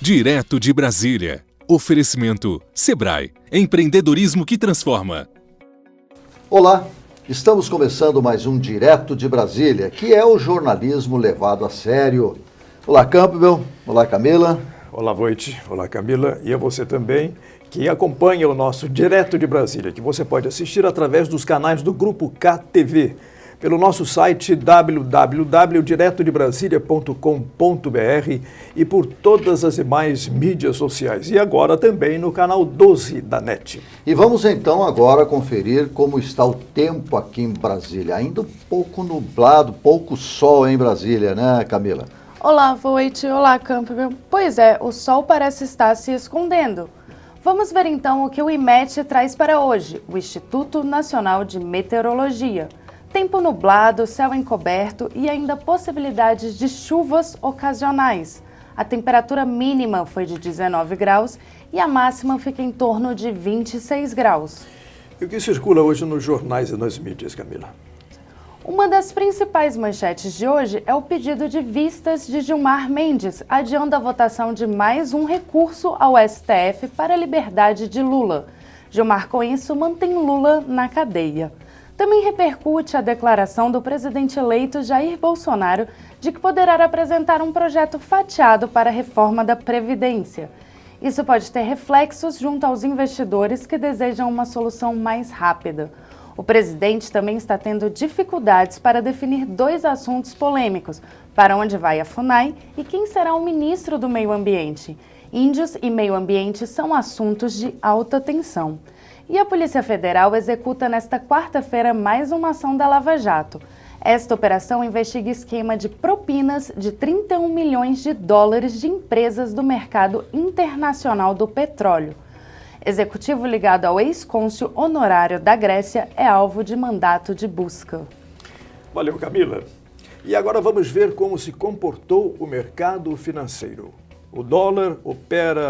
Direto de Brasília. Oferecimento Sebrae. Empreendedorismo que transforma. Olá, estamos começando mais um Direto de Brasília, que é o jornalismo levado a sério. Olá, Campbell. Olá, Camila. Olá, Voit. Olá, Camila. E a você também, que acompanha o nosso Direto de Brasília, que você pode assistir através dos canais do Grupo KTV, pelo nosso site www.diretodebrasilia.com.br e por todas as demais mídias sociais. E agora também no canal 12 da NET. E vamos então agora conferir como está o tempo aqui em Brasília. Ainda um pouco nublado, pouco sol em Brasília, né, Camila? Olá, Voit. Olá, Campbell. Pois é, o sol parece estar se escondendo. Vamos ver então o que o IMET traz para hoje, o Instituto Nacional de Meteorologia. Tempo nublado, céu encoberto e ainda possibilidades de chuvas ocasionais. A temperatura mínima foi de 19 graus e a máxima fica em torno de 26 graus. E o que circula hoje nos jornais e nas mídias, Camila? Uma das principais manchetes de hoje é o pedido de vistas de Gilmar Mendes, adiando a votação de mais um recurso ao STF para a liberdade de Lula. Gilmar, com isso, mantém Lula na cadeia. Também repercute a declaração do presidente eleito Jair Bolsonaro de que poderá apresentar um projeto fatiado para a reforma da Previdência. Isso pode ter reflexos junto aos investidores que desejam uma solução mais rápida. O presidente também está tendo dificuldades para definir dois assuntos polêmicos: para onde vai a FUNAI e quem será o ministro do Meio Ambiente. Índios e meio ambiente são assuntos de alta tensão. E a Polícia Federal executa nesta quarta-feira mais uma ação da Lava Jato. Esta operação investiga esquema de propinas de 31 milhões de dólares de empresas do mercado internacional do petróleo. Executivo ligado ao ex-cônsul honorário da Grécia é alvo de mandato de busca. Valeu, Camila. E agora vamos ver como se comportou o mercado financeiro. O dólar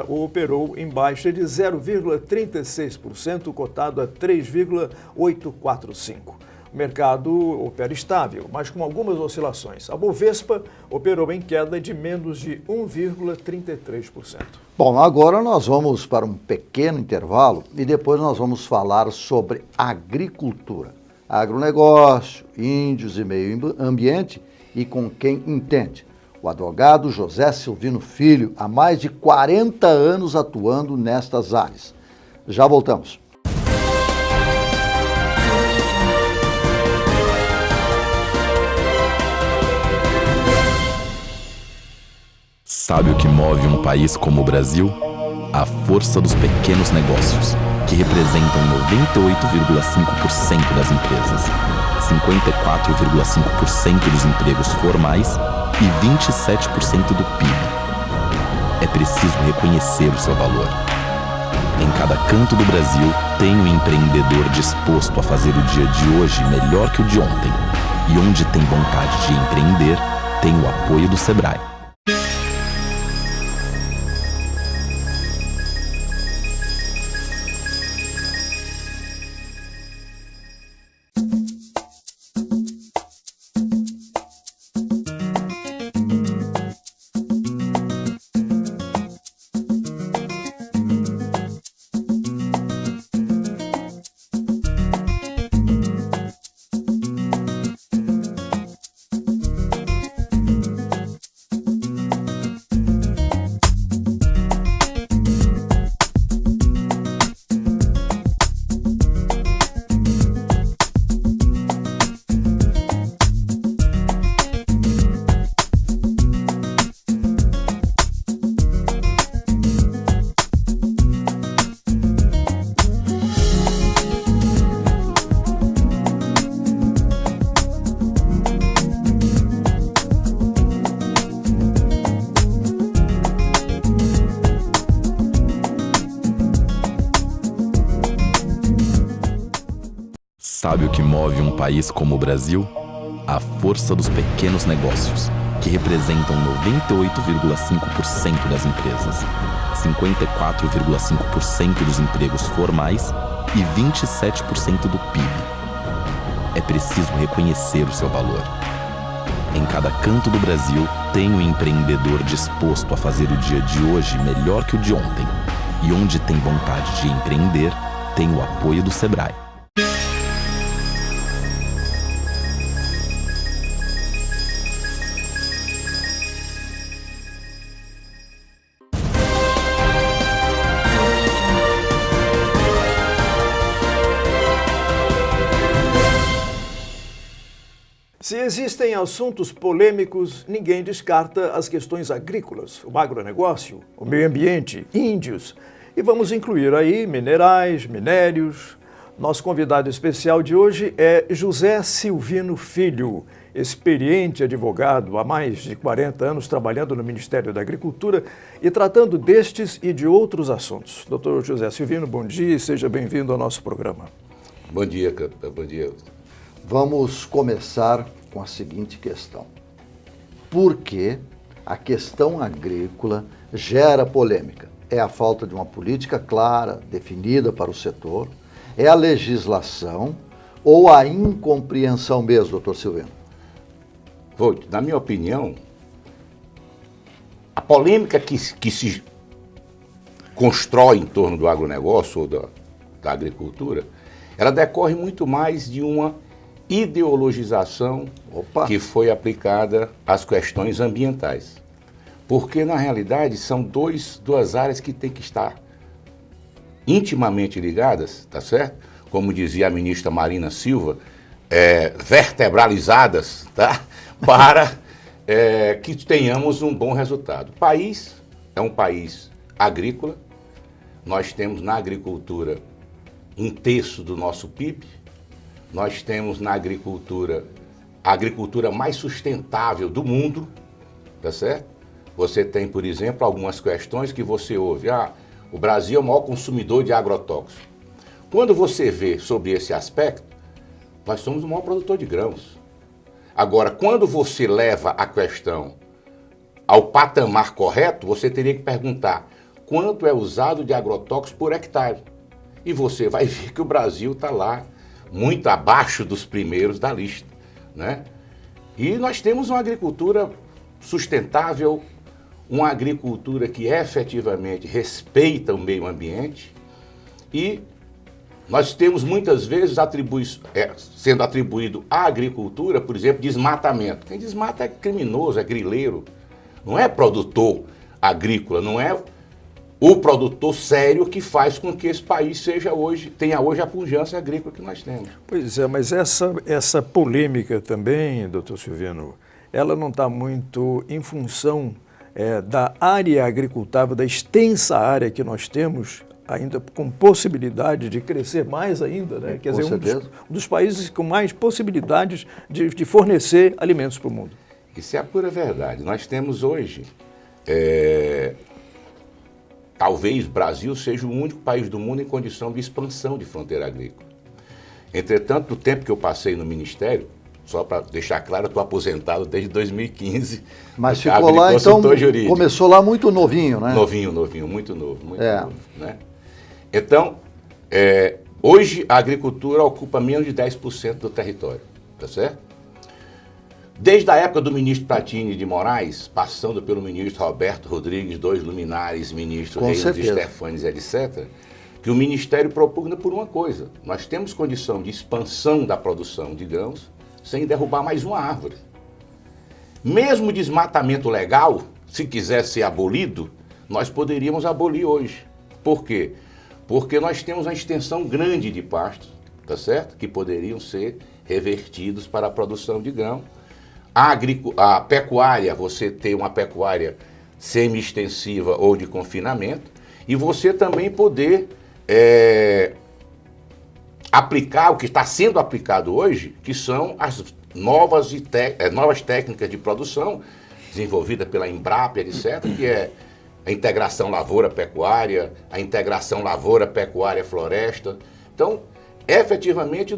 operou em baixa de 0,36%, cotado a 3,845. O mercado opera estável, mas com algumas oscilações. A Bovespa operou em queda de menos de 1,33%. Bom, agora nós vamos para um pequeno intervalo e depois nós vamos falar sobre agricultura, agronegócio, índios e meio ambiente e com quem entende. O advogado José Silvino Filho, há mais de 40 anos atuando nestas áreas. Já voltamos. Sabe o que move um país como o Brasil? A força dos pequenos negócios, que representam 98,5% das empresas, 54,5% dos empregos formais e 27% do PIB. É preciso reconhecer o seu valor. Em cada canto do Brasil, tem um empreendedor disposto a fazer o dia de hoje melhor que o de ontem. E onde tem vontade de empreender, tem o apoio do Sebrae. Sabe o que move um país como o Brasil? A força dos pequenos negócios, que representam 98,5% das empresas, 54,5% dos empregos formais e 27% do PIB. É preciso reconhecer o seu valor. Em cada canto do Brasil, tem um empreendedor disposto a fazer o dia de hoje melhor que o de ontem. E onde tem vontade de empreender, tem o apoio do Sebrae. Se existem assuntos polêmicos, ninguém descarta as questões agrícolas, o agronegócio, o meio ambiente, índios. E vamos incluir aí minerais, minérios. Nosso convidado especial de hoje é José Silvino Filho, experiente advogado há mais de 40 anos trabalhando no Ministério da Agricultura e tratando destes e de outros assuntos. Doutor José Silvino, bom dia e seja bem-vindo ao nosso programa. Bom dia, bom dia. Vamos começar com a seguinte questão. Por que a questão agrícola gera polêmica? É a falta de uma política clara, definida para o setor? É a legislação ou a incompreensão mesmo, doutor Silvino? Na minha opinião, a polêmica que se constrói em torno do agronegócio ou da agricultura, ela decorre muito mais de uma ideologização que foi aplicada às questões ambientais. Porque, na realidade, são duas áreas que têm que estar intimamente ligadas, tá certo? Como dizia a ministra Marina Silva, vertebralizadas, tá? Para que tenhamos um bom resultado. O país é um país agrícola, nós temos na agricultura 1/3 do nosso PIB, nós temos na agricultura a agricultura mais sustentável do mundo, tá certo? Você tem, por exemplo, algumas questões que você ouve, o Brasil é o maior consumidor de agrotóxicos. Quando você vê sobre esse aspecto, nós somos o maior produtor de grãos. Agora, quando você leva a questão ao patamar correto, você teria que perguntar quanto é usado de agrotóxicos por hectare. E você vai ver que o Brasil está lá muito abaixo dos primeiros da lista, né? E nós temos uma agricultura sustentável, uma agricultura que efetivamente respeita o meio ambiente e nós temos muitas vezes sendo atribuído à agricultura, por exemplo, desmatamento. Quem desmata é criminoso, é grileiro, não é produtor agrícola, não é o produtor sério que faz com que esse país tenha hoje a pujança agrícola que nós temos. Pois é, mas essa polêmica também, doutor Silvino, ela não está muito em função da área agricultável, da extensa área que nós temos, ainda com possibilidade de crescer mais ainda, né? Quer dizer, um dos países com mais possibilidades de fornecer alimentos para o mundo. Isso é a pura verdade. Nós temos hoje... Talvez o Brasil seja o único país do mundo em condição de expansão de fronteira agrícola. Entretanto, no tempo que eu passei no Ministério, só para deixar claro, eu estou aposentado desde 2015. Mas ficou lá, então, jurídico. Começou lá muito novinho, né? Novinho, muito novo, novo, né? Então, hoje a agricultura ocupa menos de 10% do território, tá certo? Desde a época do ministro Pratini de Moraes, passando pelo ministro Roberto Rodrigues, 2 luminares, ministro Reis Stefanes, etc., que o Ministério propugna por uma coisa: nós temos condição de expansão da produção de grãos sem derrubar mais uma árvore. Mesmo o desmatamento legal, se quisesse ser abolido, nós poderíamos abolir hoje. Por quê? Porque nós temos uma extensão grande de pastos, tá certo? Que poderiam ser revertidos para a produção de grão. A pecuária, você tem uma pecuária semi-extensiva ou de confinamento, e você também poder aplicar o que está sendo aplicado hoje, que são as novas técnicas de produção desenvolvidas pela Embrapa, etc., que é a integração lavoura-pecuária, a integração lavoura-pecuária-floresta. Então, efetivamente,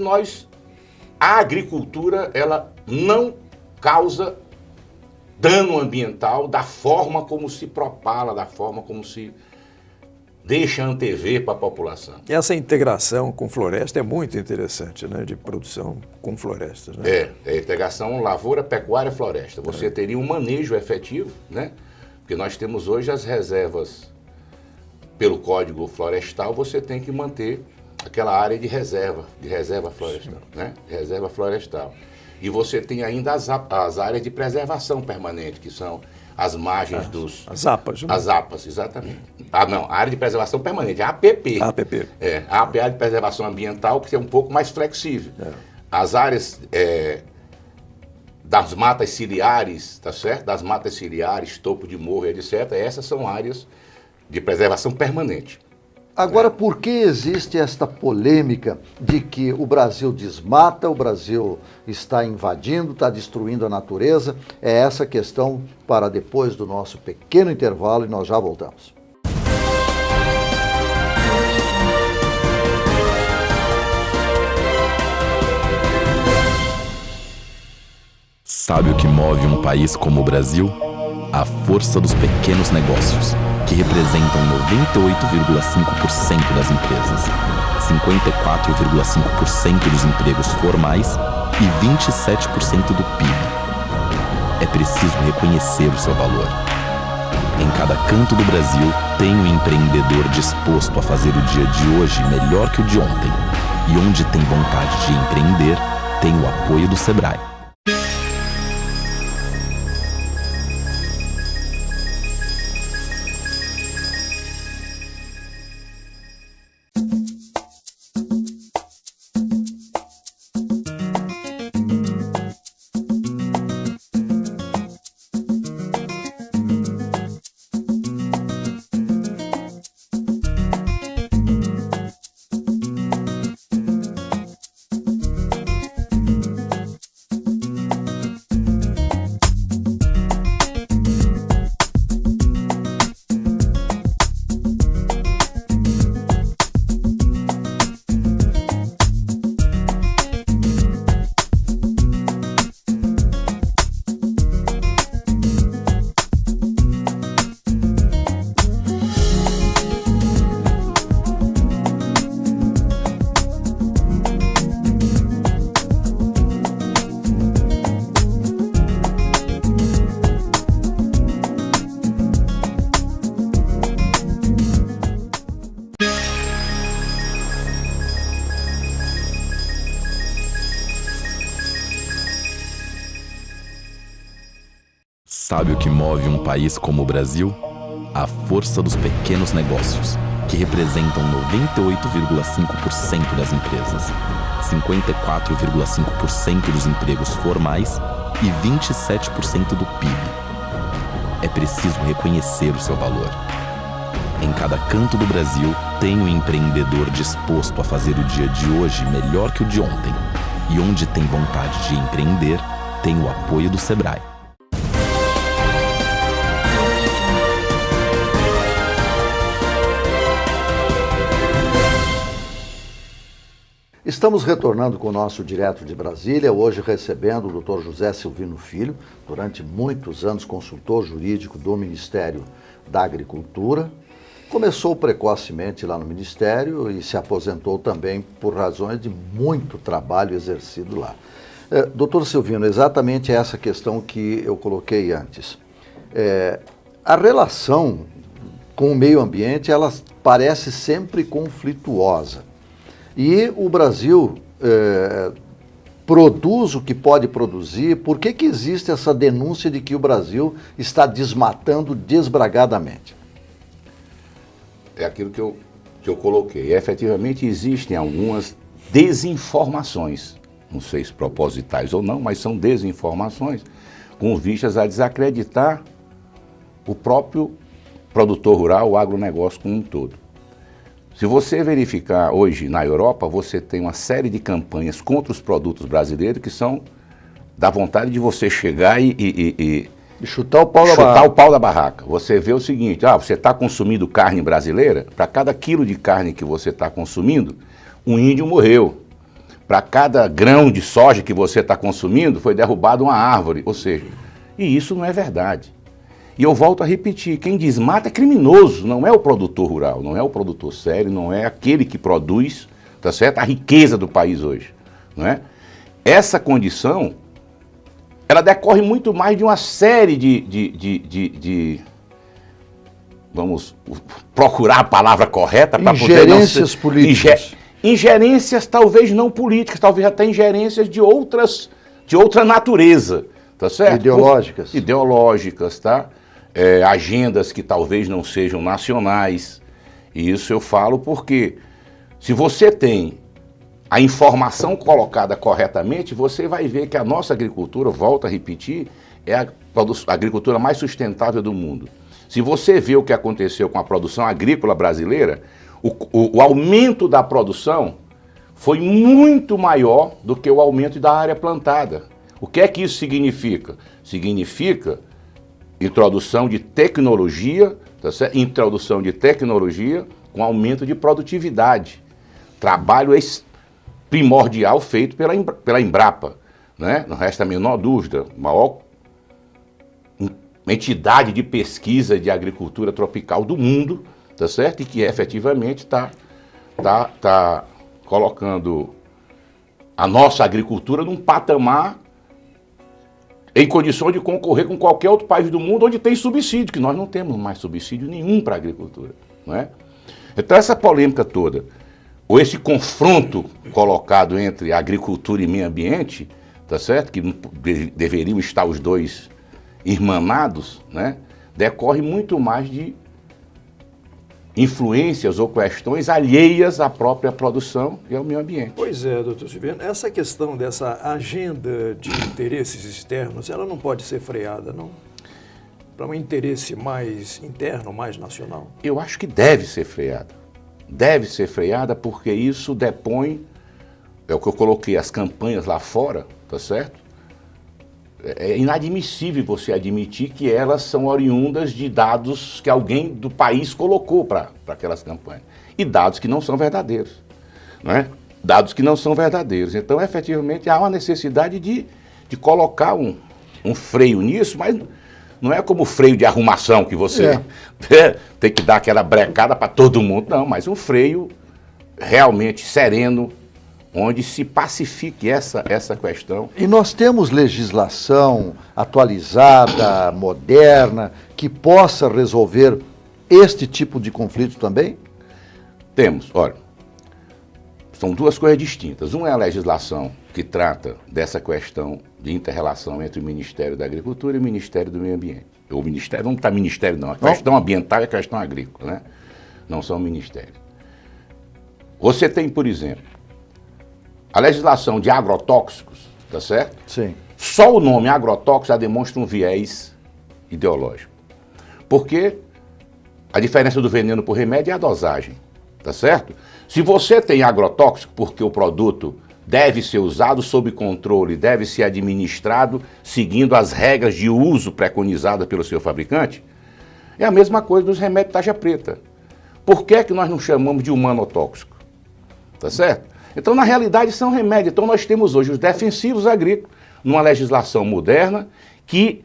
a agricultura, ela não causa dano ambiental da forma como se propala, da forma como se deixa antever para a população. Essa integração com floresta é muito interessante, né? De produção com florestas, né? É a integração lavoura, pecuária, floresta. Você teria um manejo efetivo, né? Porque nós temos hoje as reservas, pelo Código Florestal, você tem que manter aquela área de reserva florestal, né? De reserva florestal. E você tem ainda as áreas de preservação permanente, que são as margens dos... As APAs, né? As APAs, exatamente. Ah, não, a área de preservação permanente, a APP. A APP. A área de preservação ambiental, que é um pouco mais flexível. As áreas das matas ciliares, tá certo? Das matas ciliares, topo de morro, etc. Essas são áreas de preservação permanente. Agora, por que existe esta polêmica de que o Brasil desmata, o Brasil está invadindo, está destruindo a natureza? É essa questão para depois do nosso pequeno intervalo e nós já voltamos. Sabe o que move um país como o Brasil? A força dos pequenos negócios, que representam 98,5% das empresas, 54,5% dos empregos formais e 27% do PIB. É preciso reconhecer o seu valor. Em cada canto do Brasil, tem um empreendedor disposto a fazer o dia de hoje melhor que o de ontem. E onde tem vontade de empreender, tem o apoio do Sebrae. Sabe o que move um país como o Brasil? A força dos pequenos negócios, que representam 98,5% das empresas, 54,5% dos empregos formais e 27% do PIB. É preciso reconhecer o seu valor. Em cada canto do Brasil, tem um empreendedor disposto a fazer o dia de hoje melhor que o de ontem. E onde tem vontade de empreender, tem o apoio do Sebrae. Estamos retornando com o nosso Direto de Brasília, hoje recebendo o Dr. José Silvino Filho, durante muitos anos consultor jurídico do Ministério da Agricultura. Começou precocemente lá no Ministério e se aposentou também por razões de muito trabalho exercido lá. Doutor Silvino, exatamente essa questão que eu coloquei antes. A relação com o meio ambiente, ela parece sempre conflituosa. E o Brasil produz o que pode produzir. Por que existe essa denúncia de que o Brasil está desmatando desbragadamente? É aquilo que eu coloquei. Efetivamente existem algumas desinformações, não sei se propositais ou não, mas são desinformações com vistas a desacreditar o próprio produtor rural, o agronegócio como um todo. Se você verificar hoje na Europa, você tem uma série de campanhas contra os produtos brasileiros que são da vontade de você chegar e chutar o pau da barraca. Você vê o seguinte, você está consumindo carne brasileira, para cada quilo de carne que você está consumindo, um índio morreu. Para cada grão de soja que você está consumindo, foi derrubada uma árvore. Ou seja, e isso não é verdade. E eu volto a repetir, quem desmata é criminoso, não é o produtor rural, não é o produtor sério, não é aquele que produz, tá certo? A riqueza do país hoje, não é? Essa condição, ela decorre muito mais de uma série vamos procurar a palavra correta para poder não ser... Ingerências políticas. Ingerências talvez não políticas, talvez até ingerências de outra natureza, tá certo? Ideológicas. Ideológicas, tá? Agendas que talvez não sejam nacionais. E isso eu falo porque se você tem a informação colocada corretamente, você vai ver que a nossa agricultura, volto a repetir, é a agricultura mais sustentável do mundo. Se você vê o que aconteceu com a produção agrícola brasileira, o aumento da produção foi muito maior do que o aumento da área plantada. O que é que isso significa? Significa introdução de tecnologia, tá certo? Introdução de tecnologia com aumento de produtividade. Trabalho primordial feito pela Embrapa, né? Não resta a menor dúvida, maior entidade de pesquisa de agricultura tropical do mundo, tá certo? E que efetivamente está colocando a nossa agricultura num patamar em condições de concorrer com qualquer outro país do mundo onde tem subsídio, que nós não temos mais subsídio nenhum para a agricultura, não é? Então essa polêmica toda, ou esse confronto colocado entre agricultura e meio ambiente, tá certo? Que deveriam estar os dois irmanados, né? Decorre muito mais de influências ou questões alheias à própria produção e ao meio ambiente. Pois é, doutor Silviano, essa questão dessa agenda de interesses externos, ela não pode ser freada, não? Para um interesse mais interno, mais nacional? Eu acho que deve ser freada. Deve ser freada porque isso depõe, é o que eu coloquei, as campanhas lá fora, tá certo? É inadmissível você admitir que elas são oriundas de dados que alguém do país colocou para aquelas campanhas. E dados que não são verdadeiros, não é? Dados que não são verdadeiros. Então, efetivamente, há uma necessidade de colocar um freio nisso, mas não é como freio de arrumação que você tem que dar aquela brecada para todo mundo, não, mas um freio realmente sereno, onde se pacifique essa questão. E nós temos legislação atualizada, moderna, que possa resolver este tipo de conflito também? Temos, olha, são duas coisas distintas. Uma é a legislação que trata dessa questão de inter-relação entre o Ministério da Agricultura e o Ministério do Meio Ambiente. O Ministério, não está Ministério não, a questão ambiental e a questão agrícola, né? Não são ministérios. Você tem, por exemplo, a legislação de agrotóxicos, tá certo? Sim. Só o nome agrotóxico já demonstra um viés ideológico. Porque a diferença do veneno por remédio é a dosagem, tá certo? Se você tem agrotóxico porque o produto deve ser usado sob controle, deve ser administrado seguindo as regras de uso preconizadas pelo seu fabricante, é a mesma coisa dos remédios tarja preta. Por que é que nós não chamamos de humanotóxico? Tá certo? Então, na realidade, são remédios. Então, nós temos hoje os defensivos agrícolas, numa legislação moderna, que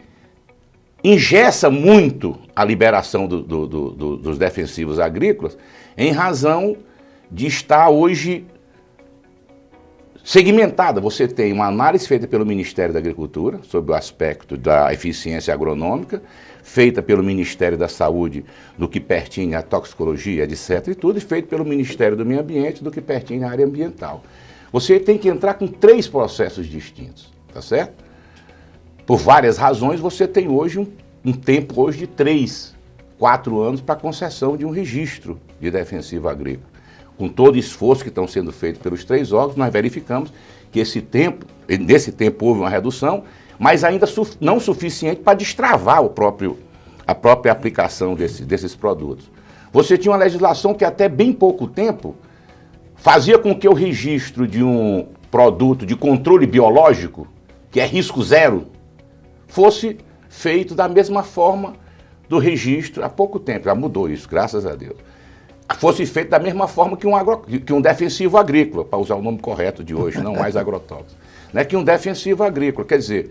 engessa muito a liberação dos defensivos agrícolas, em razão de estar hoje segmentada. Você tem uma análise feita pelo Ministério da Agricultura, sobre o aspecto da eficiência agronômica, feita pelo Ministério da Saúde, do que pertine à toxicologia, etc. e tudo, e feito pelo Ministério do Meio Ambiente, do que pertine à área ambiental. Você tem que entrar com 3 processos distintos, tá certo? Por várias razões, você tem hoje um tempo hoje de 3, 4 anos para concessão de um registro de defensivo agrícola. Com todo o esforço que estão sendo feito pelos 3 órgãos, nós verificamos que nesse tempo houve uma redução, mas ainda não suficiente para destravar a própria aplicação desses produtos. Você tinha uma legislação que até bem pouco tempo fazia com que o registro de um produto de controle biológico, que é risco zero, fosse feito da mesma forma do registro, há pouco tempo, já mudou isso, graças a Deus. Fosse feito da mesma forma que um defensivo agrícola, para usar o nome correto de hoje, não mais agrotóxico, né? Que um defensivo agrícola. Quer dizer,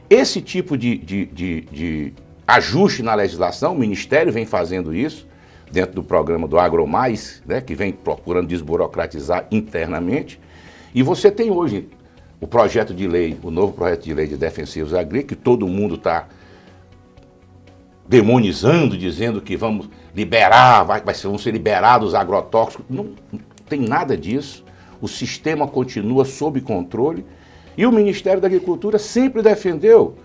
esse tipo de ajuste na legislação, o Ministério vem fazendo isso, dentro do programa do AgroMais, né, que vem procurando desburocratizar internamente. E você tem hoje o projeto de lei, o novo projeto de lei de defensivos agrícolas, que todo mundo está demonizando, dizendo que vamos liberar, vão ser liberados os agrotóxicos. Não tem nada disso. O sistema continua sob controle e o Ministério da Agricultura sempre defendeu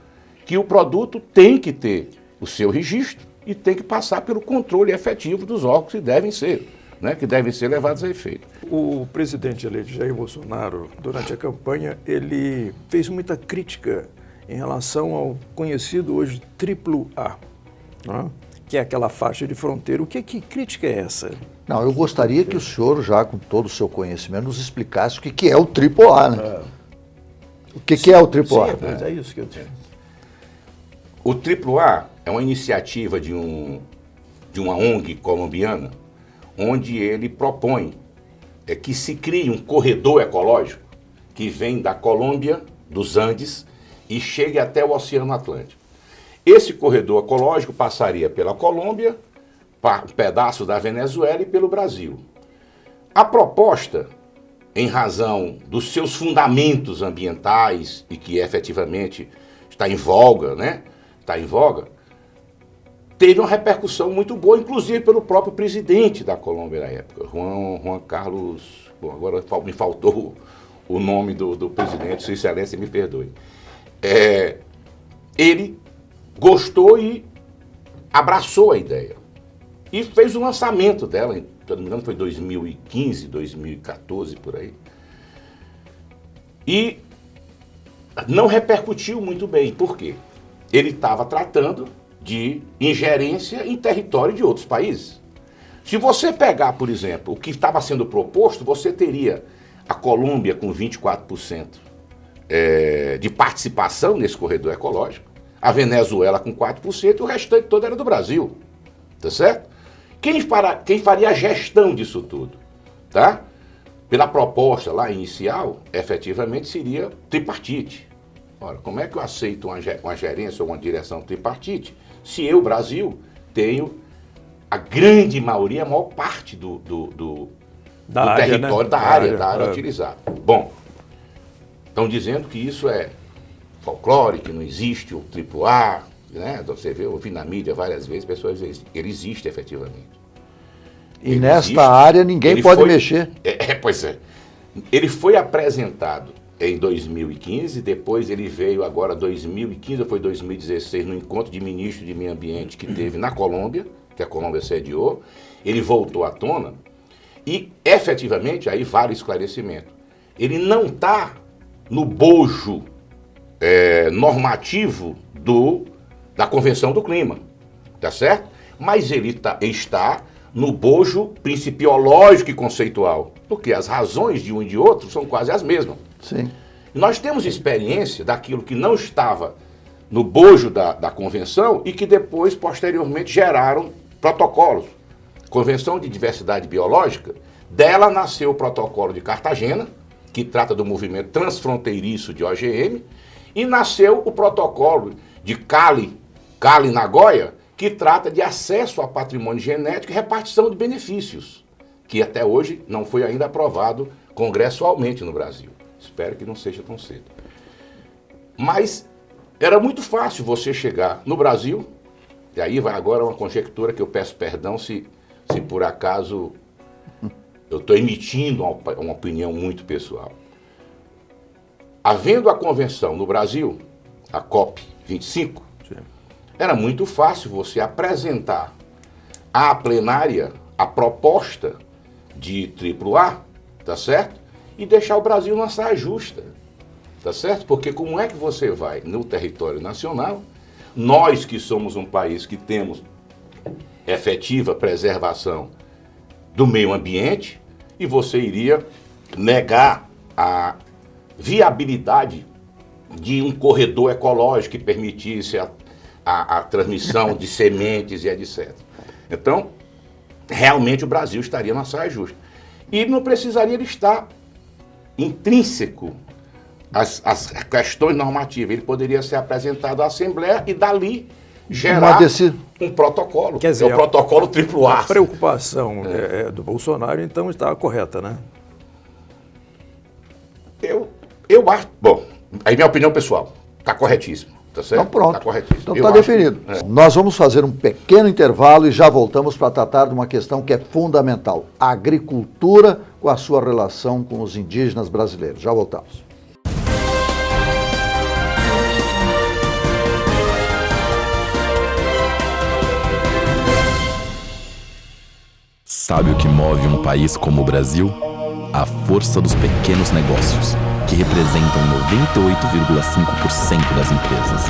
que o produto tem que ter o seu registro e tem que passar pelo controle efetivo dos órgãos que devem ser, né, que devem ser levados a efeito. O presidente eleito Jair Bolsonaro, durante a campanha, ele fez muita crítica em relação ao conhecido hoje AAA, né, que é aquela faixa de fronteira. Que crítica é essa? Não, eu gostaria que o senhor, já com todo o seu conhecimento, nos explicasse o que é o AAA, né? O que é o AAA? Sim, é isso que eu tenho. O AAA é uma iniciativa de uma ONG colombiana, onde ele propõe que se crie um corredor ecológico que vem da Colômbia, dos Andes, e chegue até o Oceano Atlântico. Esse corredor ecológico passaria pela Colômbia, um pedaço da Venezuela e pelo Brasil. A proposta, em razão dos seus fundamentos ambientais e que efetivamente está em voga, né? Está em voga, teve uma repercussão muito boa, inclusive pelo próprio presidente da Colômbia na época, Juan Carlos, bom, agora me faltou o nome do presidente, Sua Excelência, me perdoe. Ele gostou e abraçou a ideia e fez o lançamento dela, se não me engano foi 2015, 2014, por aí. E não repercutiu muito bem, por quê? Ele estava tratando de ingerência em território de outros países. Se você pegar, por exemplo, o que estava sendo proposto, você teria a Colômbia com 24% de participação nesse corredor ecológico, a Venezuela com 4% e o restante todo era do Brasil, tá certo? Quem faria a gestão disso tudo, tá? Pela proposta lá inicial, efetivamente seria tripartite. Ora, como é que eu aceito uma gerência ou uma direção tripartite se eu, Brasil, tenho a grande maioria, a maior parte do território, né? da área utilizada? Bom, estão dizendo que isso é folclore, que não existe o AAA, né? Você vê, eu ouvi na mídia várias vezes, pessoas dizem que ele existe efetivamente. E nesta área ninguém pode mexer. Pois é. Ele foi apresentado em 2015, depois ele veio agora 2015 ou foi 2016 no encontro de ministro de meio ambiente que teve na Colômbia, que a Colômbia sediou, ele voltou à tona e efetivamente, aí vale esclarecimento, ele não está no bojo normativo da Convenção do Clima, tá certo? Mas ele está no bojo principiológico e conceitual, porque as razões de um e de outro são quase as mesmas. Sim. Nós temos experiência daquilo que não estava no bojo da convenção e que depois, posteriormente, geraram protocolos. Convenção de Diversidade Biológica, dela nasceu o Protocolo de Cartagena, que trata do movimento transfronteiriço de OGM, e nasceu o Protocolo de Cali-Nagoya, que trata de acesso a patrimônio genético e repartição de benefícios, que até hoje não foi ainda aprovado congressualmente no Brasil. Espero que não seja tão cedo. Mas era muito fácil você chegar no Brasil, e aí vai agora uma conjectura que eu peço perdão se por acaso eu estou emitindo uma opinião muito pessoal. Havendo a convenção no Brasil, a COP25, era muito fácil você apresentar à plenária a proposta de AAA, tá certo? E deixar o Brasil numa saia justa, tá certo? Porque como é que você vai no território nacional, nós que somos um país que temos efetiva preservação do meio ambiente, e você iria negar a viabilidade de um corredor ecológico que permitisse a transmissão de sementes e etc. Então, realmente o Brasil estaria na saia justa. E não precisaria estar intrínseco às questões normativas. Ele poderia ser apresentado à Assembleia e dali gerar um protocolo. Quer dizer, é o protocolo triplo A. A preocupação do Bolsonaro, então, está correta, né? Eu acho... Bom, aí minha opinião pessoal, está corretíssimo. Tá certo? Então pronto, tá corretíssimo. então está definido. Nós vamos fazer um pequeno intervalo e já voltamos para tratar de uma questão que é fundamental, a agricultura com a sua relação com os indígenas brasileiros. Já voltamos. Sabe o que move um país como o Brasil? A força dos pequenos negócios, que representam 98,5% das empresas,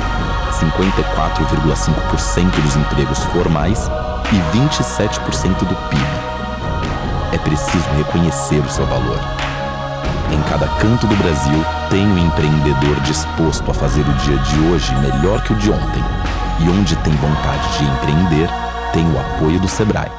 54,5% dos empregos formais e 27% do PIB. É preciso reconhecer o seu valor. Em cada canto do Brasil tem um empreendedor disposto a fazer o dia de hoje melhor que o de ontem. E onde tem vontade de empreender, tem o apoio do Sebrae.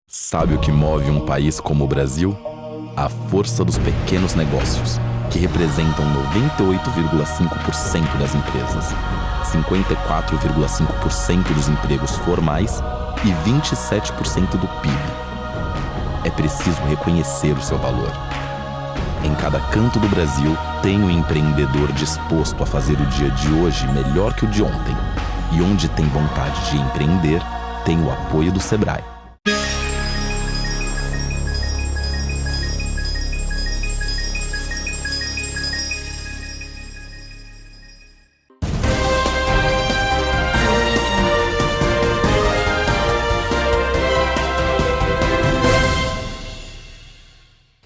Sabe o que move um país como o Brasil? A força dos pequenos negócios, que representam 98,5% das empresas, 54,5% dos empregos formais e 27% do PIB. É preciso reconhecer o seu valor. Em cada canto do Brasil tem um empreendedor disposto a fazer o dia de hoje melhor que o de ontem. E onde tem vontade de empreender, tem o apoio do Sebrae.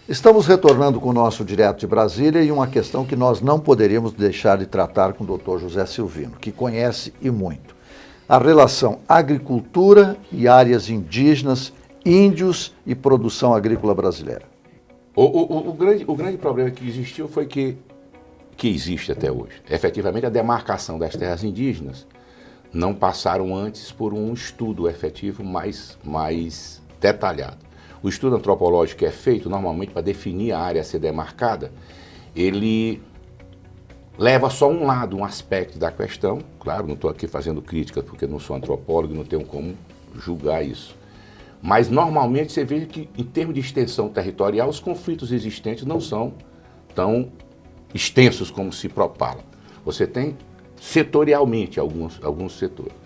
Estamos retornando com o nosso Direto de Brasília e uma questão que nós não poderíamos deixar de tratar com o Dr. José Silvino, que conhece e muito. A relação agricultura e áreas indígenas, índios e produção agrícola brasileira. O grande problema que existiu foi que existe até hoje. Efetivamente, a demarcação das terras indígenas não passaram antes por um estudo efetivo mais detalhado. O estudo antropológico que é feito normalmente para definir a área a ser demarcada, ele leva só um lado, um aspecto da questão. Claro, não estou aqui fazendo crítica porque não sou antropólogo e não tenho como julgar isso. Mas normalmente você vê que em termos de extensão territorial, os conflitos existentes não são tão extensos como se propala. Você tem setorialmente alguns setores.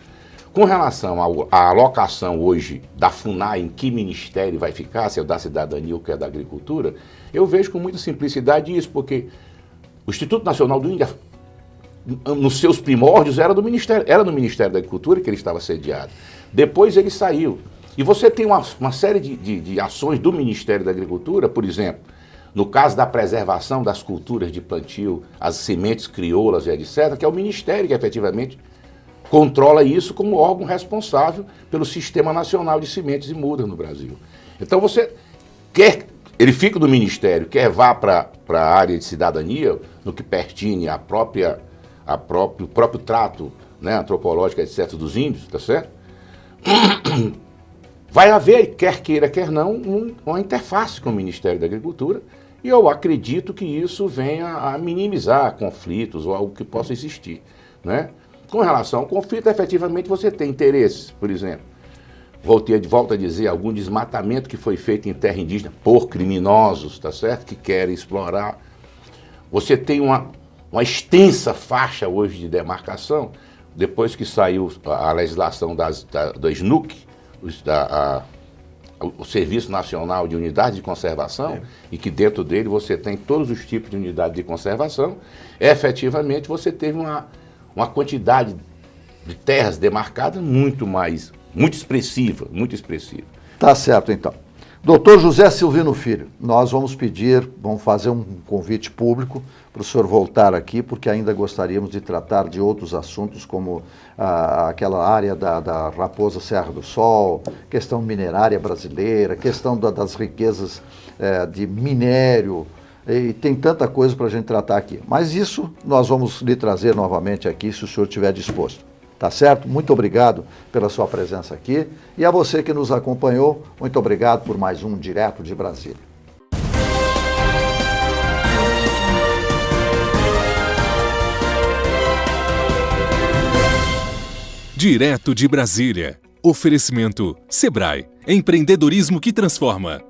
Com relação à alocação hoje da FUNAI, em que ministério vai ficar, se é o da cidadania ou que é da agricultura, eu vejo com muita simplicidade isso, porque o Instituto Nacional do Índio, nos seus primórdios, era no Ministério da Agricultura que ele estava sediado. Depois ele saiu. E você tem uma série de ações do Ministério da Agricultura, por exemplo, no caso da preservação das culturas de plantio, as sementes crioulas e etc., que é o Ministério que efetivamente controla isso como órgão responsável pelo Sistema Nacional de Sementes e Mudas no Brasil. Então você quer, ele fica no Ministério, quer vá para a área de cidadania, no que pertine ao próprio trato, né, antropológico, etc., dos índios, tá certo? Vai haver, quer queira, quer não, uma interface com o Ministério da Agricultura, e eu acredito que isso venha a minimizar conflitos ou algo que possa existir, né? Com relação ao conflito, efetivamente você tem interesses, por exemplo. volto a dizer, algum desmatamento que foi feito em terra indígena por criminosos, tá certo? Que querem explorar. Você tem uma extensa faixa hoje de demarcação, depois que saiu a legislação do SNUC, o Serviço Nacional de Unidade de Conservação, e que dentro dele você tem todos os tipos de unidade de conservação, efetivamente você teve uma quantidade de terras demarcadas muito expressiva, muito expressiva. Tá certo, então. Doutor José Silvino Filho, nós vamos fazer um convite público para o senhor voltar aqui, porque ainda gostaríamos de tratar de outros assuntos, como aquela área da Raposa Serra do Sol, questão minerária brasileira, questão das riquezas de minério, e tem tanta coisa para a gente tratar aqui. Mas isso nós vamos lhe trazer novamente aqui, se o senhor estiver disposto. Tá certo? Muito obrigado pela sua presença aqui. E a você que nos acompanhou, muito obrigado por mais um Direto de Brasília. Direto de Brasília. Oferecimento Sebrae. Empreendedorismo que transforma.